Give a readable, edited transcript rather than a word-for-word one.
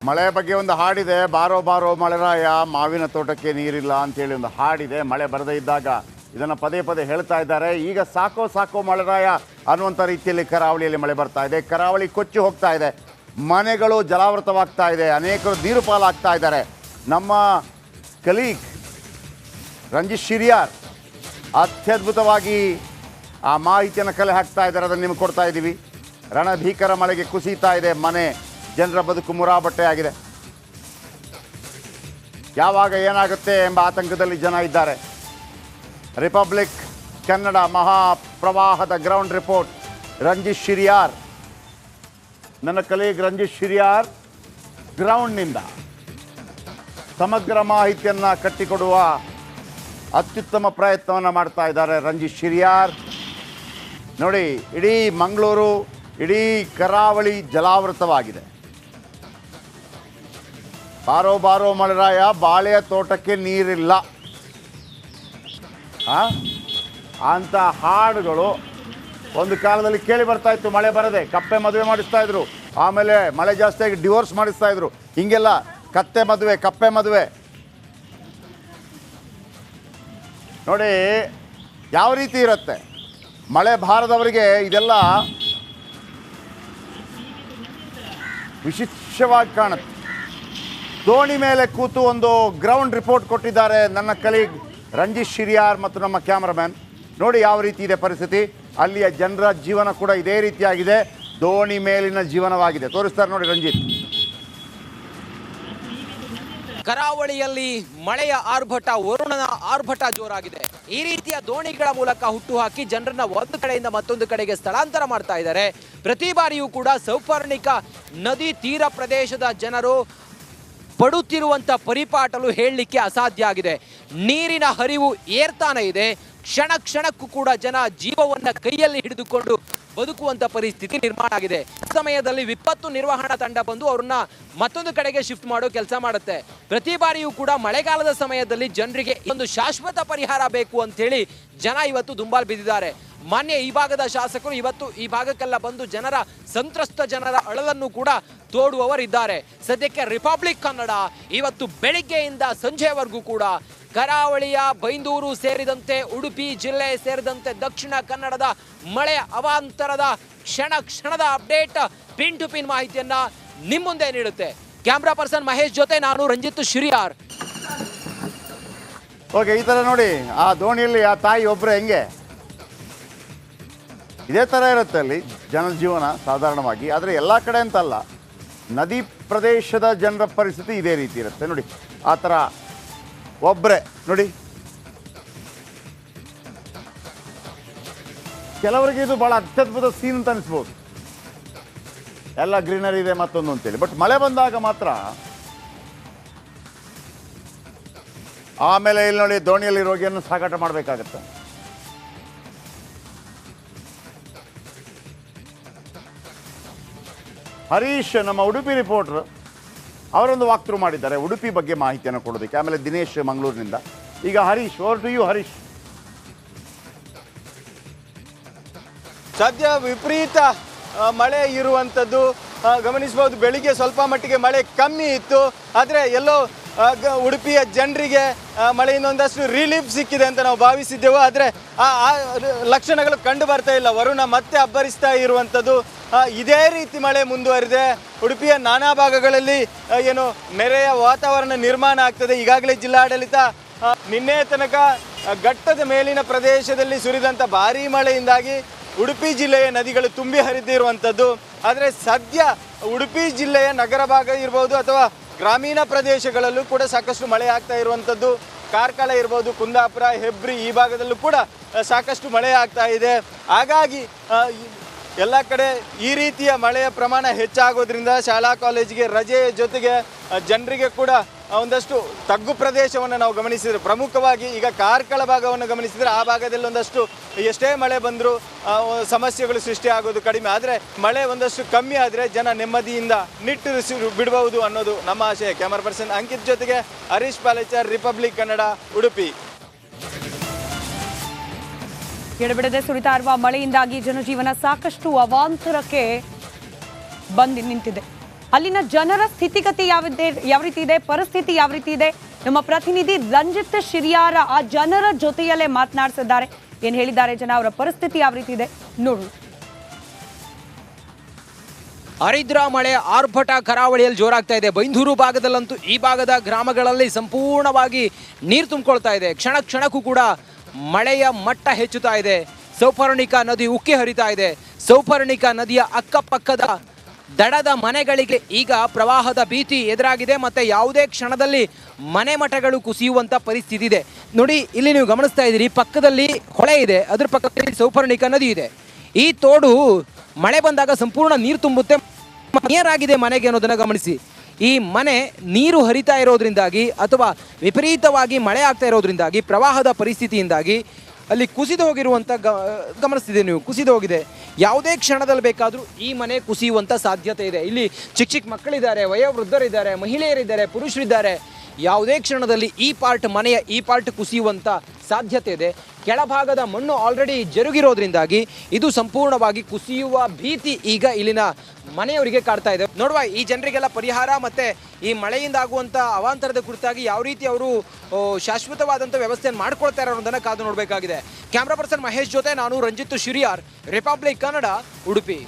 ಮಳೆ ಬಗ್ಗೆ ಒಂದು ಹಾಡಿದೆ, ಬಾರೋ ಬಾರೋ ಮಳೆರಾಯ ಮಾವಿನ ತೋಟಕ್ಕೆ ನೀರಿಲ್ಲ ಅಂತೇಳಿ ಒಂದು ಹಾಡಿದೆ. ಮಳೆ ಬರದೇ ಇದ್ದಾಗ ಇದನ್ನು ಪದೇ ಪದೇ ಹೇಳ್ತಾ ಇದ್ದಾರೆ. ಈಗ ಸಾಕೋ ಸಾಕೋ ಮಳೆರಾಯ ಅನ್ನುವಂಥ ರೀತಿಯಲ್ಲಿ ಕರಾವಳಿಯಲ್ಲಿ ಮಳೆ ಬರ್ತಾ ಇದೆ. ಕರಾವಳಿ ಕೊಚ್ಚಿ ಹೋಗ್ತಾ ಇದೆ, ಮನೆಗಳು ಜಲಾವೃತವಾಗ್ತಾ ಇದೆ, ಅನೇಕರು ನೀರು ಪಾಲಾಗ್ತಾ ಇದ್ದಾರೆ. ನಮ್ಮ ಕಲೀಗ್ ರಂಜಿತ್ ಶಿರಿಯಾರ್ ಅತ್ಯದ್ಭುತವಾಗಿ ಆ ಮಾಹಿತಿಯನ್ನು ಕಲೆ ಹಾಕ್ತಾ ಇದ್ದಾರೆ, ಅದನ್ನು ನಿಮಗೆ ಕೊಡ್ತಾ ಇದ್ದೀವಿ. ರಣಭೀಕರ ಮಳೆಗೆ ಕುಸಿತಾ ಇದೆ ಮನೆ, ಜನರ ಬದುಕು ಮುರಾಬಟ್ಟೆ ಆಗಿದೆ. ಯಾವಾಗ ಏನಾಗುತ್ತೆ ಎಂಬ ಆತಂಕದಲ್ಲಿ ಜನ ಇದ್ದಾರೆ. ರಿಪಬ್ಲಿಕ್ ಕನ್ನಡ ಮಹಾಪ್ರವಾಹದ ಗ್ರೌಂಡ್ ರಿಪೋರ್ಟ್ ರಂಜಿತ್ ಶಿರಿಯಾರ್, ನನ್ನ ಕಲೀಗ್ ರಂಜಿತ್ ಶಿರಿಯಾರ್ ಗ್ರೌಂಡ್ನಿಂದ ಸಮಗ್ರ ಮಾಹಿತಿಯನ್ನು ಕಟ್ಟಿಕೊಡುವ ಅತ್ಯುತ್ತಮ ಪ್ರಯತ್ನವನ್ನು ಮಾಡ್ತಾ ಇದ್ದಾರೆ ರಂಜಿತ್ ಶಿರಿಯಾರ್. ನೋಡಿ, ಇಡೀ ಮಂಗಳೂರು, ಇಡೀ ಕರಾವಳಿ ಜಲಾವೃತವಾಗಿದೆ. ಬಾರೋ ಬಾರೋ ಮಳೆರಾಯ ಬಾಳೆಯ ತೋಟಕ್ಕೆ ನೀರಿಲ್ಲ ಅಂತ ಹಾಡುಗಳು ಒಂದು ಕಾಲದಲ್ಲಿ ಕೇಳಿ ಬರ್ತಾ ಇತ್ತು. ಮಳೆ ಬರದೆ ಕಪ್ಪೆ ಮದುವೆ ಮಾಡಿಸ್ತಾ ಇದ್ರು, ಆಮೇಲೆ ಮಳೆ ಜಾಸ್ತಿಯಾಗಿ ಡಿವೋರ್ಸ್ ಮಾಡಿಸ್ತಾ ಇದ್ರು. ಹಿಂಗೆಲ್ಲ ಕತ್ತೆ ಮದುವೆ, ಕಪ್ಪೆ ಮದುವೆ. ನೋಡಿ ಯಾವ ರೀತಿ ಇರುತ್ತೆ. ಮಳೆ ಬಾರದವರಿಗೆ ಇದೆಲ್ಲ ವಿಶೇಷವಾಗಿ ಕಾಣುತ್ತೆ. ದೋಣಿ ಮೇಲೆ ಕೂತು ಒಂದು ಗ್ರೌಂಡ್ ರಿಪೋರ್ಟ್ ಕೊಟ್ಟಿದ್ದಾರೆ ನನ್ನ ಕಲೀಗ್ ರಂಜಿತ್ ಶಿರಿಯಾರ್ ಮತ್ತು ನಮ್ಮ ಕ್ಯಾಮರಾಮ್ಯಾನ್. ನೋಡಿ ಯಾವ ರೀತಿ ಇದೆ ಪರಿಸ್ಥಿತಿ. ಅಲ್ಲಿಯ ಜನರ ಜೀವನ ಕೂಡ ಇದೇ ರೀತಿಯಾಗಿದೆ, ದೋಣಿ ಮೇಲಿನ ಜೀವನವಾಗಿದೆ. ತೋರಿಸ್ತಾರೆ ನೋಡಿ ರಂಜಿತ್. ಕರಾವಳಿಯಲ್ಲಿ ಮಳೆಯ ಆರ್ಭಟ, ವರುಣನ ಆರ್ಭಟ ಜೋರಾಗಿದೆ. ಈ ರೀತಿಯ ದೋಣಿಗಳ ಮೂಲಕ ಹುಟ್ಟುಹಾಕಿ ಜನರನ್ನ ಒಂದು ಕಡೆಯಿಂದ ಮತ್ತೊಂದು ಕಡೆಗೆ ಸ್ಥಳಾಂತರ ಮಾಡ್ತಾ ಇದ್ದಾರೆ. ಪ್ರತಿ ಬಾರಿಯೂ ಕೂಡ ಸೌಪರ್ಣಿಕ ನದಿ ತೀರ ಪ್ರದೇಶದ ಜನರು ಪಡುತ್ತಿರುವಂಥ ಪರಿಪಾಟಲು ಹೇಳಲಿಕ್ಕೆ ಅಸಾಧ್ಯ ಆಗಿದೆ. ನೀರಿನ ಹರಿವು ಏರ್ತಾನೆ ಇದೆ. ಕ್ಷಣ ಕ್ಷಣಕ್ಕೂ ಕೂಡ ಜನ ಜೀವವನ್ನು ಕೈಯಲ್ಲಿ ಹಿಡಿದುಕೊಂಡು ಬದುಕುವಂಥ ಪರಿಸ್ಥಿತಿ ನಿರ್ಮಾಣ ಆಗಿದೆ. ಸಮಯದಲ್ಲಿ ವಿಪತ್ತು ನಿರ್ವಹಣಾ ತಂಡ ಬಂದು ಅವ್ರನ್ನ ಮತ್ತೊಂದು ಕಡೆಗೆ ಶಿಫ್ಟ್ ಮಾಡೋ ಕೆಲಸ ಮಾಡುತ್ತೆ. ಪ್ರತಿ ಬಾರಿಯೂ ಕೂಡ ಮಳೆಗಾಲದ ಸಮಯದಲ್ಲಿ ಜನರಿಗೆ ಒಂದು ಶಾಶ್ವತ ಪರಿಹಾರ ಬೇಕು ಅಂತೇಳಿ ಜನ ಇವತ್ತು ದುಂಬಾಲು ಬಿದ್ದಿದ್ದಾರೆ. ಮಾನ್ಯ ಈ ಭಾಗದ ಶಾಸಕರು ಇವತ್ತು ಈ ಭಾಗಕ್ಕೆಲ್ಲ ಬಂದು ಜನರ ಸಂತ್ರಸ್ತ ಜನರ ಅಳಲನ್ನು ಕೂಡ ತೋಡುವವರಿದ್ದಾರೆ. ಸದ್ಯಕ್ಕೆ ರಿಪಬ್ಲಿಕ್ ಕನ್ನಡ ಇವತ್ತು ಬೆಳಿಗ್ಗೆಯಿಂದ ಸಂಜೆವರೆಗೂ ಕೂಡ ಕರಾವಳಿಯ ಬೈಂದೂರು ಸೇರಿದಂತೆ ಉಡುಪಿ ಜಿಲ್ಲೆ ಸೇರಿದಂತೆ ದಕ್ಷಿಣ ಕನ್ನಡದ ಮಳೆಯ ಅವಾಂತರದ ಕ್ಷಣ ಕ್ಷಣದ ಅಪ್ಡೇಟ್, ಪಿನ್ ಟು ಪಿನ್ ಮಾಹಿತಿಯನ್ನ ನಿಮ್ಮ ಮುಂದೆ ನೀಡುತ್ತೆ. ಕ್ಯಾಮ್ರಾ ಪರ್ಸನ್ ಮಹೇಶ್ ಜೊತೆ ನಾನು ರಂಜಿತ್ ಶಿರಿಯಾರ್. ಓಕೆ, ಈ ಥರ ನೋಡಿ ಆ ದೋಣಿಯಲ್ಲಿ ಆ ತಾಯಿ ಒಬ್ಬರೇ ಹೆಂಗೆ ಇದೇ ಥರ ಇರುತ್ತೆ ಅಲ್ಲಿ ಜನರ ಜೀವನ ಸಾಧಾರಣವಾಗಿ. ಆದರೆ ಎಲ್ಲ ಕಡೆ ಅಂತಲ್ಲ, ನದಿ ಪ್ರದೇಶದ ಜನರ ಪರಿಸ್ಥಿತಿ ಇದೇ ರೀತಿ ಇರುತ್ತೆ. ನೋಡಿ ಆ ಥರ ಒಬ್ಬರೇ ನೋಡಿ. ಕೆಲವರಿಗೆ ಇದು ಭಾಳ ಅತ್ಯದ್ಭುತ ಸೀನ್ ಅಂತ ಅನಿಸ್ಬೋದು, ಎಲ್ಲ ಗ್ರೀನರಿ ಇದೆ ಮತ್ತೊಂದು ಅಂತೇಳಿ. ಬಟ್ ಮಳೆ ಬಂದಾಗ ಮಾತ್ರ ಆಮೇಲೆ ಇಲ್ಲಿ ನೋಡಿ ದೋಣಿಯಲ್ಲಿ ರೋಗಿಯನ್ನು ಸಾಗಾಟ ಮಾಡಬೇಕಾಗತ್ತೆ. ಹರೀಶ್ ನಮ್ಮ ಉಡುಪಿ ರಿಪೋರ್ಟರ್ ಅವರೊಂದು ವಾಕ್ ಥ್ರೂ ಮಾಡಿದ್ದಾರೆ ಉಡುಪಿ ಬಗ್ಗೆ ಮಾಹಿತಿಯನ್ನು ಕೊಡೋದಕ್ಕೆ. ಆಮೇಲೆ ದಿನೇಶ್ ಮಂಗಳೂರಿನಿಂದ. ಈಗ Harish, over to you Harish. ಸದ್ಯ ವಿಪರೀತ ಮಳೆ ಇರುವಂಥದ್ದು ಗಮನಿಸಬಹುದು. ಬೆಳಿಗ್ಗೆ ಸ್ವಲ್ಪ ಮಟ್ಟಿಗೆ ಮಳೆ ಕಮ್ಮಿ ಇತ್ತು, ಆದರೆ ಎಲ್ಲೋ ಉಡುಪಿಯ ಜನರಿಗೆ ಮಳೆಯಿಂದ ಒಂದಷ್ಟು ರಿಲೀಫ್ ಸಿಕ್ಕಿದೆ ಅಂತ ನಾವು ಭಾವಿಸಿದ್ದೆವು. ಆದರೆ ಆ ಲಕ್ಷಣಗಳು ಕಂಡು ಬರ್ತಾ ಇಲ್ಲ. ವರುಣ ಮತ್ತೆ ಅಬ್ಬರಿಸ್ತಾ ಇರುವಂಥದ್ದು. ಇದೇ ರೀತಿ ಮಳೆ ಮುಂದುವರಿದೆ. ಉಡುಪಿಯ ನಾನಾ ಭಾಗಗಳಲ್ಲಿ ಏನು ನೆರೆಯ ವಾತಾವರಣ ನಿರ್ಮಾಣ ಆಗ್ತದೆ. ಈಗಾಗಲೇ ಜಿಲ್ಲಾಡಳಿತ ನಿನ್ನೆ ತನಕ ಘಟ್ಟದ ಮೇಲಿನ ಪ್ರದೇಶದಲ್ಲಿ ಸುರಿದಂಥ ಭಾರೀ ಮಳೆಯಿಂದಾಗಿ ಉಡುಪಿ ಜಿಲ್ಲೆಯ ನದಿಗಳು ತುಂಬಿ ಹರಿದಿರುವಂಥದ್ದು. ಆದರೆ ಸದ್ಯ ಉಡುಪಿ ಜಿಲ್ಲೆಯ ನಗರ ಭಾಗ ಇರ್ಬೋದು ಅಥವಾ ಗ್ರಾಮೀಣ ಪ್ರದೇಶಗಳಲ್ಲೂ ಕೂಡ ಸಾಕಷ್ಟು ಮಳೆ ಆಗ್ತಾ ಇರುವಂಥದ್ದು. ಕಾರ್ಕಳ ಇರ್ಬೋದು, ಕುಂದಾಪುರ, ಹೆಬ್ರಿ ಈ ಭಾಗದಲ್ಲೂ ಕೂಡ ಸಾಕಷ್ಟು ಮಳೆ ಆಗ್ತಾ ಇದೆ. ಹಾಗಾಗಿ ಎಲ್ಲ ಕಡೆ ಈ ರೀತಿಯ ಮಳೆಯ ಪ್ರಮಾಣ ಹೆಚ್ಚಾಗೋದ್ರಿಂದ ಶಾಲಾ ಕಾಲೇಜಿಗೆ ರಜೆಯ ಜೊತೆಗೆ ಜನರಿಗೆ ಕೂಡ ಒಂದಷ್ಟು ತಗ್ಗು ಪ್ರದೇಶವನ್ನು ನಾವು ಗಮನಿಸಿದರೆ, ಪ್ರಮುಖವಾಗಿ ಈಗ ಕಾರ್ಕಳ ಭಾಗವನ್ನು ಗಮನಿಸಿದರೆ ಆ ಭಾಗದಲ್ಲಿ ಒಂದಷ್ಟು ಎಷ್ಟೇ ಮಳೆ ಬಂದರೂ ಸಮಸ್ಯೆಗಳು ಸೃಷ್ಟಿಯಾಗೋದು ಕಡಿಮೆ. ಆದರೆ ಮಳೆ ಒಂದಷ್ಟು ಕಮ್ಮಿ ಆದರೆ ಜನ ನೆಮ್ಮದಿಯಿಂದ ನಿಟ್ಟುರಿಸಿ ಬಿಡಬಹುದು ಅನ್ನೋದು ನಮ್ಮ ಆಶಯ. ಕ್ಯಾಮರಾ ಪರ್ಸನ್ ಅಂಕಿತ್ ಜೊತೆಗೆ ಹರೀಶ್ ಪಾಲೇಚರ್, ರಿಪಬ್ಲಿಕ್ ಕನ್ನಡ, ಉಡುಪಿ. ಎಡಬಿಡದೆ ಸುರಿತಾ ಇರುವ ಮಳೆಯಿಂದಾಗಿ ಜನಜೀವನ ಸಾಕಷ್ಟು ಅವಾಂತರಕ್ಕೆ ಬಂದು ನಿಂತಿದೆ. ಅಲ್ಲಿನ ಜನರ ಸ್ಥಿತಿಗತಿ ಯಾವ ರೀತಿ ಇದೆ, ಪರಿಸ್ಥಿತಿ ಯಾವ ರೀತಿ ಇದೆ, ನಮ್ಮ ಪ್ರತಿನಿಧಿ ರಂಜಿತ್ ಶಿರಿಯಾರ ಆ ಜನರ ಜೊತೆಯಲ್ಲೇ ಮಾತನಾಡಿಸಿದ್ದಾರೆ. ಏನ್ ಹೇಳಿದ್ದಾರೆ ಜನ, ಅವರ ಪರಿಸ್ಥಿತಿ ಯಾವ ರೀತಿ ಇದೆ ನೋಡು. ಹರಿದ್ರ ಮಳೆ ಆರ್ಭಟ ಕರಾವಳಿಯಲ್ಲಿ ಜೋರಾಗ್ತಾ ಇದೆ. ಬೈಂದೂರು ಭಾಗದಲ್ಲಂತೂ ಈ ಭಾಗದ ಗ್ರಾಮಗಳಲ್ಲಿ ಸಂಪೂರ್ಣವಾಗಿ ನೀರು ತುಂಬಿಕೊಳ್ತಾ ಇದೆ. ಕ್ಷಣ ಕ್ಷಣಕ್ಕೂ ಕೂಡ ಮಳೆಯ ಮಟ್ಟ ಹೆಚ್ಚುತ್ತಾ ಇದೆ. ಸೌಪರ್ಣಿಕಾ ನದಿ ಉಕ್ಕಿ ಹರಿತಾ ಇದೆ. ಸೌಪರ್ಣಿಕಾ ನದಿಯ ಅಕ್ಕಪಕ್ಕದ ದಡದ ಮನೆಗಳಿಗೆ ಈಗ ಪ್ರವಾಹದ ಭೀತಿ ಎದುರಾಗಿದೆ. ಮತ್ತು ಯಾವುದೇ ಕ್ಷಣದಲ್ಲಿ ಮನೆ ಮಠಗಳು ಕುಸಿಯುವಂಥ ಪರಿಸ್ಥಿತಿ ಇದೆ. ನೋಡಿ, ಇಲ್ಲಿ ನೀವು ಗಮನಿಸ್ತಾ ಇದ್ದೀರಿ, ಪಕ್ಕದಲ್ಲಿ ಹೊಳೆ ಇದೆ, ಅದ್ರ ಪಕ್ಕದಲ್ಲಿ ಸೌಪರ್ಣಿಕಾ ನದಿ ಇದೆ. ಈ ತೋಡು ಮಳೆ ಬಂದಾಗ ಸಂಪೂರ್ಣ ನೀರು ತುಂಬುತ್ತೆ. ನೀರಾಗಿದೆ ಮನೆಗೆ ಅನ್ನೋದನ್ನು ಗಮನಿಸಿ. ಈ ಮನೆ ನೀರು ಹರಿತಾ ಇರೋದ್ರಿಂದಾಗಿ ಅಥವಾ ವಿಪರೀತವಾಗಿ ಮಳೆ ಆಗ್ತಾ ಇರೋದ್ರಿಂದಾಗಿ ಪ್ರವಾಹದ ಪರಿಸ್ಥಿತಿಯಿಂದಾಗಿ ಅಲ್ಲಿ ಕುಸಿದು ಹೋಗಿರುವಂಥ ಗಮನಿಸ್ತಿದೆ ನೀವು, ಕುಸಿದು ಹೋಗಿದೆ. ಯಾವುದೇ ಕ್ಷಣದಲ್ಲಿ ಬೇಕಾದರೂ ಈ ಮನೆ ಕುಸಿಯುವಂಥ ಸಾಧ್ಯತೆ ಇದೆ. ಇಲ್ಲಿ ಚಿಕ್ಕ ಚಿಕ್ಕ ಮಕ್ಕಳಿದ್ದಾರೆ, ವಯೋವೃದ್ಧರಿದ್ದಾರೆ, ಮಹಿಳೆಯರಿದ್ದಾರೆ, ಪುರುಷರಿದ್ದಾರೆ. ಯಾವುದೇ ಕ್ಷಣದಲ್ಲಿ ಮನೆಯ ಈ ಪಾರ್ಟ್ ಕುಸಿಯುವಂಥ ಸಾಧ್ಯತೆ ಇದೆ. ಕೆಳಭಾಗದ ಮಣ್ಣು ಆಲ್ರೆಡಿ ಜರುಗಿರೋದ್ರಿಂದಾಗಿ ಇದು ಸಂಪೂರ್ಣವಾಗಿ ಕುಸಿಯುವ ಭೀತಿ ಈಗ ಇಲ್ಲಿನ ಮನೆಯವರಿಗೆ ಕಾಡ್ತಾ ಇದೆ. ನೋಡುವ, ಈ ಜನರಿಗೆಲ್ಲ ಪರಿಹಾರ ಮತ್ತು ಈ ಮಳೆಯಿಂದ ಆಗುವಂಥ ಅವಾಂತರದ ಕುರಿತಾಗಿ ಯಾವ ರೀತಿ ಅವರು ಶಾಶ್ವತವಾದಂಥ ವ್ಯವಸ್ಥೆಯನ್ನು ಮಾಡ್ಕೊಳ್ತಾರೆ ಅನ್ನೋದನ್ನು ಕಾದು ನೋಡಬೇಕಾಗಿದೆ. ಕ್ಯಾಮ್ರಾ ಪರ್ಸನ್ ಮಹೇಶ್ ಜೊತೆ ನಾನು ರಂಜಿತ್ ಶಿರಿಯಾರ್, ರಿಪಬ್ಲಿಕ್ ಕನ್ನಡ, ಉಡುಪಿ.